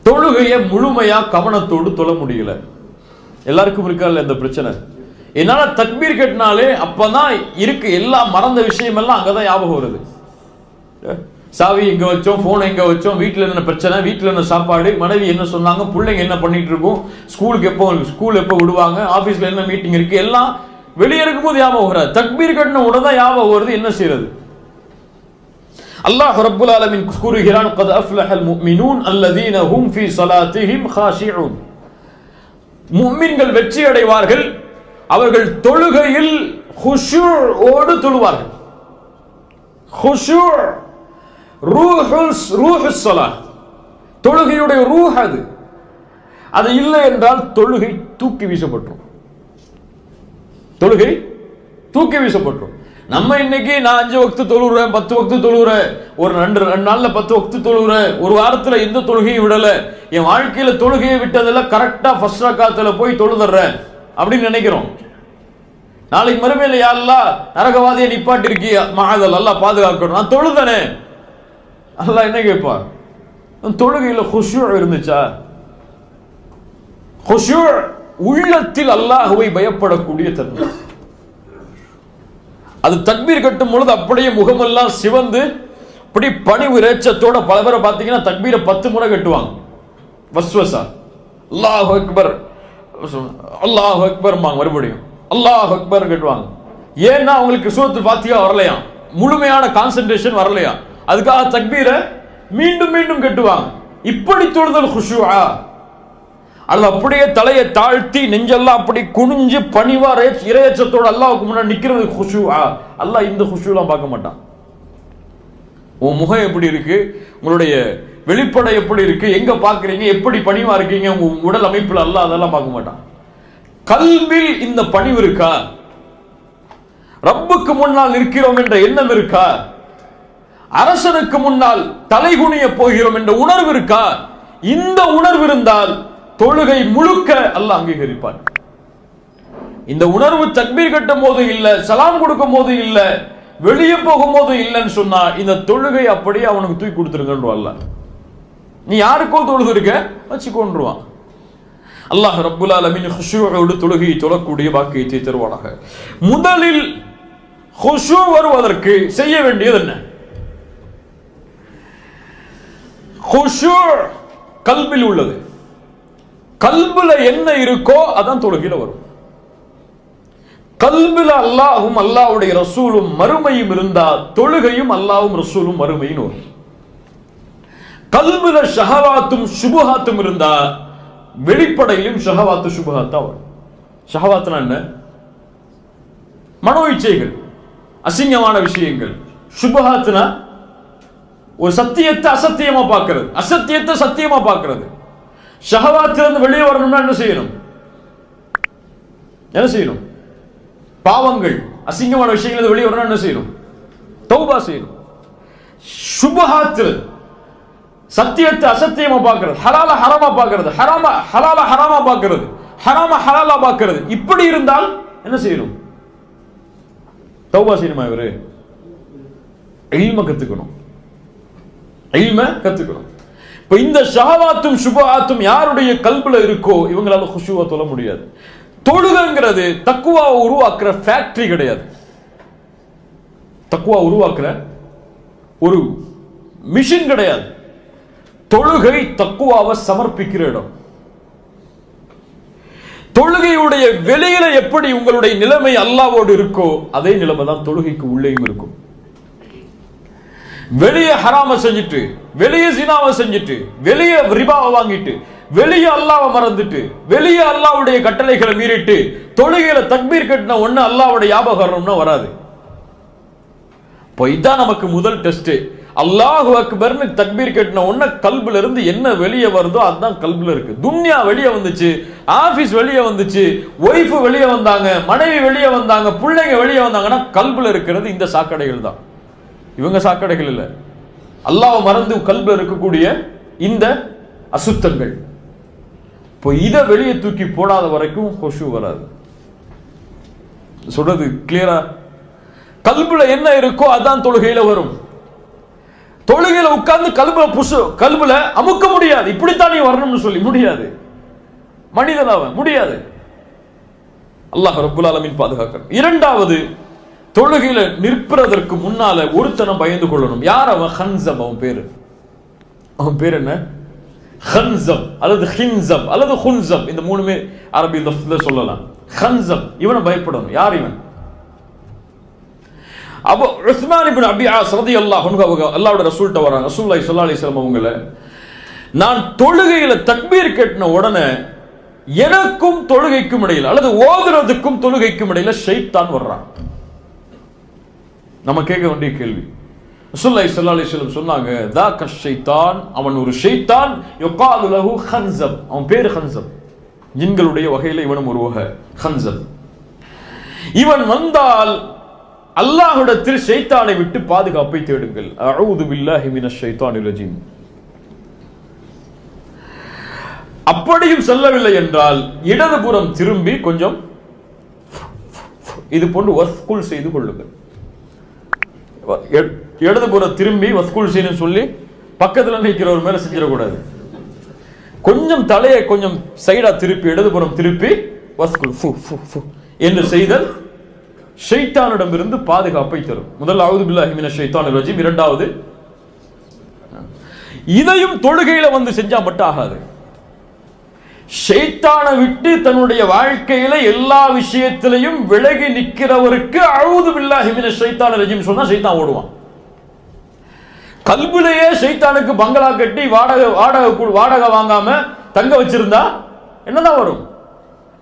தொழுகையை முழுமையா கவனத்தோடு தொழ முடியல. எல்லாருக்கும் இருக்கா இந்த பிரச்சனை? என்னால தக்பீர் கட்டினாலே அப்பதான் இருக்கு எல்லா மறந்த விஷயம் எல்லாம் அங்கதான் ஞாபகம் வருது. சாவி எங்க வச்சோம், போன் எங்க வச்சோம், வீட்டுல என்ன பிரச்சனை, வீட்டுல என்ன சாப்பாடு, மனைவி என்ன சொன்னாங்க, பிள்ளைங்க என்ன பண்ணிட்டு இருக்கும், ஸ்கூல் எப்போ விடுவாங்க, ஆபீஸ்ல என்ன மீட்டிங் இருக்கு, எல்லாம் வெளியே இருக்கும்போது ஞாபகம் வராது. தக்பீர் கட்டின உடனே தான் ஞாபகம் வருது. என்ன செய்யறது? அல்லாஹ் ரப்புல் ஆலமீன் கூறுகிறான், قد أفلح المؤمنون الذين هم في صلاتهم خاشعون. முஃமின்கள் வெற்றி அடைவார்கள், அவர்கள் தொழுகையில் குஷூஓடு தொழுவார்கள். குஷூ ரூஹுஸ் ஸலாத், தொழுகையுடைய ரூஹ் அது. அது இல்லை என்றால் தொழுகை தூக்கி வீசப்பட்டுரும். தொழுகை தூக்கி வீசப்பட்டுரும். நம்ம இன்னைக்கு நான் 5 வக்து தொழுகிறேன், 10 வக்து தொழுகிறேன், ஒரு 2 நாள்ல 10 வக்து தொழுகிறேன், ஒரு வாரத்துல எந்த தொழுகையும் விடல, என் வாழ்க்கையில தொழுகையை விட்டதெல்லாம் கரெக்டா ஃபர்ஸ்ட் ரக்காத்துல போய் தொழுதுறேன் அப்படின்னு நினைக்கிறோம். நாளைக்கு மறுமையில யா அல்லாஹ் நரகவாதியை நிப்பாட்டி இருக்கியா, மஹதல் அல்லாஹ் பாதுகாக்கணும், நான் தொழுதனே. அல்லாஹ் என்ன கேட்பா? தொழுகையில குஷூ இருந்துச்சா? குஷூ உள்ளத்தில் அல்லாஹ்வை பயப்படக்கூடிய தன்மை. அது தக்பீர் கட்டும் பொழுது அப்படியே முகமெல்லாம் சிவந்து அப்படி பணிவு இறைச்சத்தோட பல பேரை பார்த்தீங்கன்னா தக்பீரை 10 முறை கட்டுவாங்க. வஸ்வசா அல்லாஹ் அக்பர் அல்லாஹ் அக்பர் மறுபடியும் அல்லாஹ் அக்பர் கட்டுவாங்க. ஏன்னா அவங்களுக்கு சூரத்துல் ஃபாத்திஹா வரலையா, முழுமையான கான்சென்ட்ரேஷன் வரலையா, அதுக்காக தக்பீரை மீண்டும் மீண்டும் கட்டுவாங்க. இப்படி தொழுதல் குஷூஆ. அது அப்படியே தலையை தாழ்த்தி நெஞ்செல்லாம் அப்படி குனிஞ்சு பணிவா இறையச்சத்தோட அல்லாஹ்வுக்கு முன்னாடி நிக்கிறது குஷூஆ. அல்லாஹ் இந்த குஷூலாம் பார்க்க மாட்டான். உன் முகம் எப்படி இருக்கு, உங்களுடைய வெளிப்படை எப்படி இருக்கு, எங்க பாக்குறீங்க, எப்படி பணிவா இருக்கீங்க, உங்க உடல் அமைப்புல அல்லாஹ் அதெல்லாம் பார்க்க மாட்டான். கல்வில் இந்த பணிவு இருக்கா? ரப்புக்கு முன்னால் நிற்கிறோம் என்ற எண்ணம் இருக்கா? அரசனுக்கு முன்னால் தலைகுனிய போகிறோம் என்ற உணர்வு இருக்கா? இந்த உணர்வு இருந்தால் தொழுகை முழுக்க அல்லாஹ் அங்கீகரிப்பார். இந்த உணர்வு தக்பீர் கட்டும் போது இல்ல, சலாம் கொடுக்கும் போது இல்ல, வெளியே போகும் போது இல்லைன்னு சொன்னா இந்த தொழுகை அப்படியே அவனுக்கு தூக்கி கொடுத்துருங்கன்றான் அல்லாஹ். நீ யாருக்கோ தொழுது இருக்க வச்சுக்கொண்டுருவான். அல்லாஹ் ரப்புல் ஆலமீன் குஷூஓடு தொழுகையை தொழக்கூடிய பாக்கியத்தை தருவானாக. முதலில் குஷூ வருவதற்கு செய்ய வேண்டியது என்ன? குஷூ கல்பில் உள்ளது. கல்புல என்ன இருக்கோ அதான் தொழுகையில வரும். கல்புல அல்லாஹும் அல்லாஹ்வுடைய ரசூலும் மறுமையும் இருந்தா தொழுகையும் அல்லாஹ்வும் ரசூலும் மறுமையும் வரும். கல்புல ஷஹவாத்தும் சுபஹாத்தும் இருந்தா வெளிப்படையிலும் ஷஹவாத்து சுபஹாத்தா வரும். ஷஹவாத்னா என்ன? மனோ இச்சைகள், அசிங்கமான விஷயங்கள். சுபஹாத்னா ஒரு சத்தியத்தை அசத்தியமா பார்க்கிறது, அசத்தியத்தை சத்தியமா பார்க்கிறது. ஷஹவாத்திலிருந்து வெளியே வரணும்னா என்ன செய்யணும்? என்ன செய்யணும்? பாவங்கள், அசிங்கமான விஷயங்கள் வெளியே வரணும் என்ன செய்யணும்? தௌபா செய்யணும். சுபஹாத் சத்தியத்தை அசத்தியமா பார்க்கிறது, ஹலால ஹராமா பார்க்கிறது, ஹராமா ஹலால ஹராமா பார்க்கிறது, ஹராமா ஹலாலா பார்க்கிறது. இப்படி இருந்தால் என்ன செய்யணும்? தௌபா செய்யணுமா? இவரு இல்ம கத்துக்கணும், இல்ம கத்துக்கணும். இப்ப இந்த ஷஹவாத்தும் சுபஹாத்தும் யாருடைய கல்புல இருக்கோ இவங்களால குஷூவா தொழ முடியாது. தொழுகைங்கிறது தக்குவாவை உருவாக்குற ஃபேக்டரி கிடையாது. தக்குவா உருவாக்குற ஒரு மிஷின் கிடையாது. தொழுகை தக்குவாவை சமர்ப்பிக்கிற இடம். தொழுகையுடைய வெளியில எப்படி உங்களுடைய நிலைமை அல்லாஹ்வோடு இருக்கோ அதே நிலைமை தான் தொழுகைக்கு உள்ளேயும் இருக்கும். வெளியே ஹராம செஞ்சுட்டு, வெளியே ஜினாவை செஞ்சுட்டு, வெளியே ரிபாவை வாங்கிட்டு, வெளியே அல்லாஹ்வை மறந்துட்டு, வெளியே அல்லாஹ்வுடைய கட்டளைகளை மீறிட்டு தொழுகையில தக்பீர் கட்டின ஒண்ணு அல்லாஹ்வுடைய ஞாபகம் வராது. இப்போ இதான் நமக்கு முதல் டெஸ்ட். அல்லாஹு அக்பர்னு தக்பீர் கட்டின உடனே கல்புல இருந்து என்ன வெளியே வருதோ அதுதான் கல்புல இருக்கு. துன்யா வெளியே வந்துச்சு, ஆபீஸ் வெளியே வந்துச்சு, ஒய்ஃப் வெளியே வந்தாங்க, மனைவி வெளியே வந்தாங்க, பிள்ளைங்க வெளியே வந்தாங்கன்னா கல்புல இருக்கிறது இந்த சாக்கடைகள் தான். இவங்க சாக்கடைகள் இல்ல, அல்லாஹ் மறந்து கல்புல இருக்கக்கூடிய இந்த அசுத்தங்கள். இப்போ இதை வெளியே தூக்கி போடாத வரைக்கும் குஷூ வராது. சொல்றது கிளியரா? கல்புல என்ன இருக்கோ அதான் தொழுகையில வரும். தொழுகையில உட்கார்ந்து கல்புல அமுக்க முடியாது. இப்படித்தான் நீ வரணும்னு சொல்லி முடியாது. மனிதனாவ முடியாது. அல்லாஹ் ரப்புல் ஆலமீன் பாதுகாக்கணும். இரண்டாவது, தொழுகையில நிற்பதற்கு முன்னால ஒருத்தனை பயந்து கொள்ளணும். யார் அவன்? ஹன்சம். அவன் பேர் என்ன? ஹன்சம் அல்லது ஹின்சம் அல்லது ஹுன்சம். இந்த மூணுமே அரபி லஃப்ல சொல்லலாம். ஹன்சம், இவனை பயப்படணும். யார் இவன்? அப்போ உஸ்மான் இப்னு அபி ஆஸ் ரலியல்லாஹு அன்ஹு அல்லாஹ்வுடைய ரசூல்ட்ட வராங்க. ரசூலுல்லாஹி ஸல்லல்லாஹு அலைஹி வஸல்லம் அவங்கள, நான் தொழுகையில தக்பீர் கட்டின உடனே எனக்கும் தொழுகைக்கும் இடையில அல்லது ஓதுறதுக்கும் தொழுகைக்கும் இடையில ஷைத்தான் வர்றான். நம்ம கேட்க வேண்டிய கேள்வி. ரசூலுல்லாஹி ஸல்லல்லாஹு அலைஹி வஸல்லம் சொன்னாங்க, தாக்க ஷைத்தான், அவன் ஒரு ஷைத்தான், யுகாலு லஹு ஹன்சம், அவன் பேர் ஹன்சம். ஜின்களுடைய வகையில இவனும் ஒரு வகை ஹன்சம். இவன் வந்தால் அல்லாஹ்விடத்தில் ஷைத்தானை விட்டு பாதுகாப்பை தேடுங்கள். அஊது பில்லாஹி மினஷ் ஷைத்தானிர் ரஜீம். அப்படியும் செல்லவில்லை என்றால் இடதுபுறம் திரும்பி கொஞ்சம் இது போன்று வஸ்குல் செய்து கொள்ளுங்கள். இடதுபுறம் திரும்பி வஸ்குல் செய்யணும்னு சொல்லி பக்கத்துல நிற்கிறவர் மேல செஞ்சிடக்கூடாது. கொஞ்சம் தலையை கொஞ்சம் சைடா திருப்பி இடதுபுறம் திருப்பி வஸ்குல் என்று செய்தல் ஷைத்தானிடமிருந்து பாதுகாப்பை தரும். முதல் அஊது பில்லாஹி மினஷ் ஷைத்தானிர் ரஜீம். இரண்டாவது, இதையும் தொழுகையில வந்து செஞ்சா மட்டும் ஆகாது. ஷைத்தானை விட்டு தன்னுடைய வாழ்க்கையில எல்லா விஷயத்திலையும் விலகி நிற்கிறவருக்கு அஊது பில்லாஹி மினஷ் ஷைத்தானிர் ரஜீம் சொன்னா ஷைத்தான் ஓடுவான். கல்புலையே ஷைத்தானுக்கு பங்களா கட்டி வாடகை வாங்காம தங்க வச்சிருந்தா என்னதான் வரும்?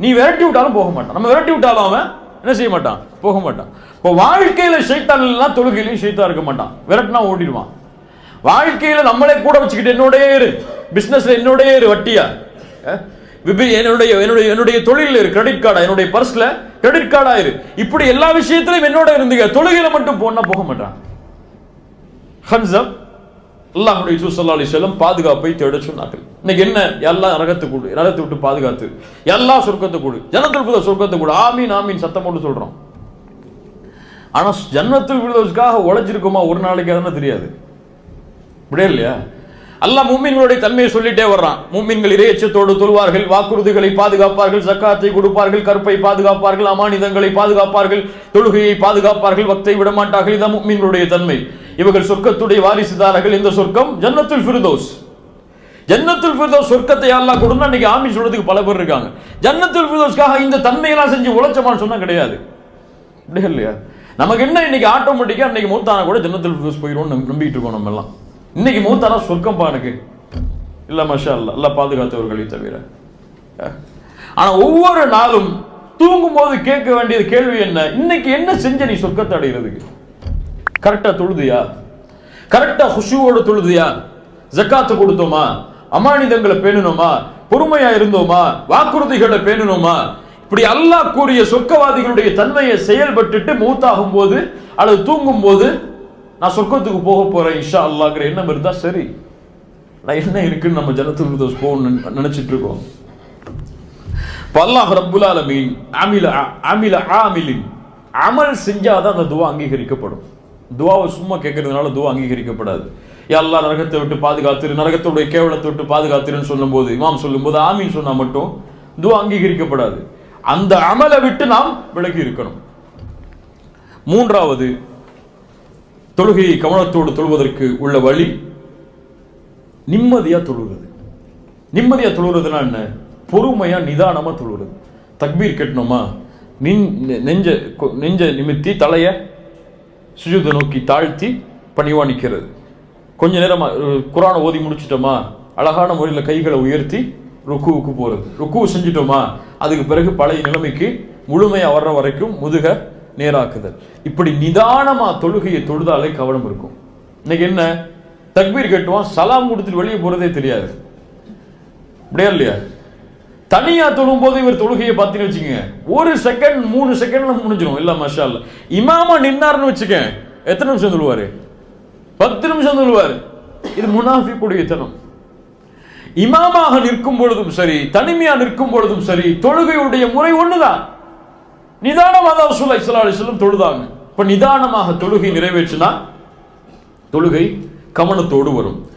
நீ விரட்டி விட்டாலும் போக மாட்டான். நம்ம விரட்டி விட்டாலும் அவன் என்ன செய்ய மாட்டான்? போக மாட்டான். இப்போ வாழ்க்கையில ஷைத்தான் இல்லைன்னா தொழுகையிலையும் ஷைத்தான் இருக்க மாட்டான். விரட்டினா ஓடிடுவான். வாழ்க்கையில நம்மளே கூட வச்சுக்கிட்டு என்னோடய இரு, பிசினஸ்ல என்னோடய இரு, வட்டியா என்னுடைய தொழில் இரு, கிரெடிட் கார்டா, என்னுடைய பர்ஸ்ல கிரெடிட் கார்டா இரு, இப்படி எல்லா விஷயத்திலும் என்னோட இருந்துங்க, தொழுகையில மட்டும் போனா போக மாட்டான். ஹன்சம் அல்லாஹ்வுடைய தூதர் ஸல்லல்லாஹு அலைஹி வஸல்லம் பாதுகாப்பை தேட சொன்னார்கள். இன்னைக்கு என்ன? எல்லாம் நரகத்தை விட்டு பாதுகாத்து, எல்லா சொர்க்கத்தை கொடு, ஜன்னத்துல் ஃபிர்தௌஸ் சொர்க்கத்தை கொடு, ஆமீன் ஆமீன் சத்தம் போட்டு சொல்றோம். ஆனா ஜன்னத்துல் ஃபிர்தௌஸ்க்காக உழைச்சிருக்கோமா ஒரு நாளைக்கு அதெல்லாம் தெரியாது. அப்படியே இல்லையா? அல்லாஹ் முஃமின்களுடைய தன்மையை சொல்லிட்டே வர்றான். முஃமின்கள் இறையச்சத்தோடு தொழுவார்கள், வாக்குறுதிகளை பாதுகாப்பார்கள், ஜக்காத்தை கொடுப்பார்கள், கற்பை பாதுகாப்பார்கள், அமானிதங்களை பாதுகாப்பார்கள், தொழுகையை பாதுகாப்பார்கள், வக்தை விட மாட்டார்கள். இதான் முஃமின்களுடைய தன்மை. இவர்கள் சொர்க்கத்துடைய வாரிசுதாரர்கள். இந்த சொர்க்கம் ஜன்னத்துல் ஃபிர்தௌஸ். ஜன்னத்துல் ஃபிர்தௌஸ் சொர்க்கத்தை அல்லாஹ் கொடுத்தா இன்னைக்கு ஆமீன் சொல்றதுக்கு பல பேர் இருக்காங்க. ஜன்னத்துல் ஃபிர்தௌஸ்க்காக இந்த தன்மையெல்லாம் செஞ்சு உழைச்சமான்னு சொன்னா கிடையாது. அப்படியே இல்லையா? நமக்கு என்ன இன்னைக்கு ஆட்டோமேட்டிக்கா இன்னைக்கு மூத்தானா கூட ஜன்னத்துல் ஃபிர்தௌஸ் போயிடுவோம் நம்பிட்டு இருக்கோம் நம்ம எல்லாம். இன்னைக்கு மூத்தானா சொர்க்கம் பானுக்கு இல்ல, மாஷா அல்லாஹ், அல்லாஹ் பாதுகாத்தவர்களை தவிர. ஆனா ஒவ்வொரு நாளும் தூங்கும் போது கேட்க வேண்டியது கேள்வி என்ன? இன்னைக்கு என்ன செஞ்ச நீ சொர்க்கத்தை அடைகிறதுக்கு? கரெக்டா தொழுதியா? கரெக்டா ஹுஷூவோடு தொழுதியா? ஜக்காத்து கொடுத்தோமா? அமானிதங்களை பேணணுமா? பொறுமையா இருந்தோமா? வாக்குறுதிகளை பேணணுமா? இப்படி அல்லாஹ் கூறிய சொர்க்கவாதிகளுடைய தன்மையை செயல்பட்டுட்டு மூத்தாகும் போது அல்லது தூங்கும் போது நான் சொர்க்கத்துக்கு போக போறேன் இன்ஷா அல்லாஹ்ங்கிற எண்ணம் இருந்தா சரி. நான் என்ன இருக்குன்னு நம்ம ஜன்னத்துல் ஃபிர்தௌஸ் போகணும்னு நினைச்சிட்டு இருக்கோம். அல்லாஹ் ரப்புல் ஆலமீன் ஆமிலின் அமல் செஞ்சாதான் அந்த துவா அங்கீகரிக்கப்படும். துவாவை சும்மா கேட்கறதுனால துவா அங்கீகரிக்கப்படாது. யா அல்லாஹ் நரகத்தை விட்டு பாதுகாத்திரு, நரகத்துடைய கேவலத்தை விட்டு பாதுகாத்திருன்னு சொல்லும்போது, இமாம் சொல்லும்போது ஆமீன் சொன்னா மட்டும் துவா அங்கீகரிக்கப்படாது. அந்த அமலை விட்டு நாம் விலகி இருக்கணும். மூன்றாவது, தொழுகையை கவனத்தோடு தொழுவதற்கு உள்ள வழி நிம்மதியா தொழுகிறது. நிம்மதியா தொழுகிறதுனா என்ன? பொறுமையா நிதானமா தொழுகிறது. தக்பீர் கட்டணுமா, நெஞ்ச நிமித்தி தலைய சுஜூதை நோக்கி தாழ்த்தி பணிவா நிற்கிறது. கொஞ்ச நேரம் குர்ஆனை ஓதி முடிச்சிட்டோமா, அழகான முறையில் கைகளை உயர்த்தி ருக்குவுக்கு போறது. ருக்கு செஞ்சிட்டோமா, அதுக்கு பிறகு பழைய நிலைமைக்கு முழுமையா வர்ற வரைக்கும் முதுக நேராக்குதல். இப்படி நிதானமா தொழுகையை தொழுதாலே கவனம் இருக்கும். இன்னைக்கு என்ன? தக்பீர் கட்டுவான், சலாம் கொடுத்துட்டு வெளியே போறதே தெரியாது. அப்படியே இல்லையா? தனியா தொழும் போது இவர் தொழுகையை பார்த்தீங்கன்னு வச்சுக்கோங்க, 1 செகண்ட் 3 செகண்ட்ல முடிஞ்சிடும். இல்ல மாஷா அல்லாஹ். இமாமா நின்னார்னு வச்சுக்க, எத்தனை நிமிஷம் சொல்லுவாரு? 10 நிமிஷம் சொல்லுவாரு. இது முனாஃபிக்குடைய தனம். இமாமாக நிற்கும் பொழுதும் சரி, தனிமையா நிற்கும் பொழுதும் சரி, தொழுகையுடைய முறை ஒண்ணுதான். நிதானமாக ரசூலுல்லாஹி ஸல்லல்லாஹு அலைஹி வஸல்லம் தொழுதாங்க. இப்ப நிதானமாக தொழுகை நிறைவேற்றினா தொழுகை கவனத்தோடு வரும்.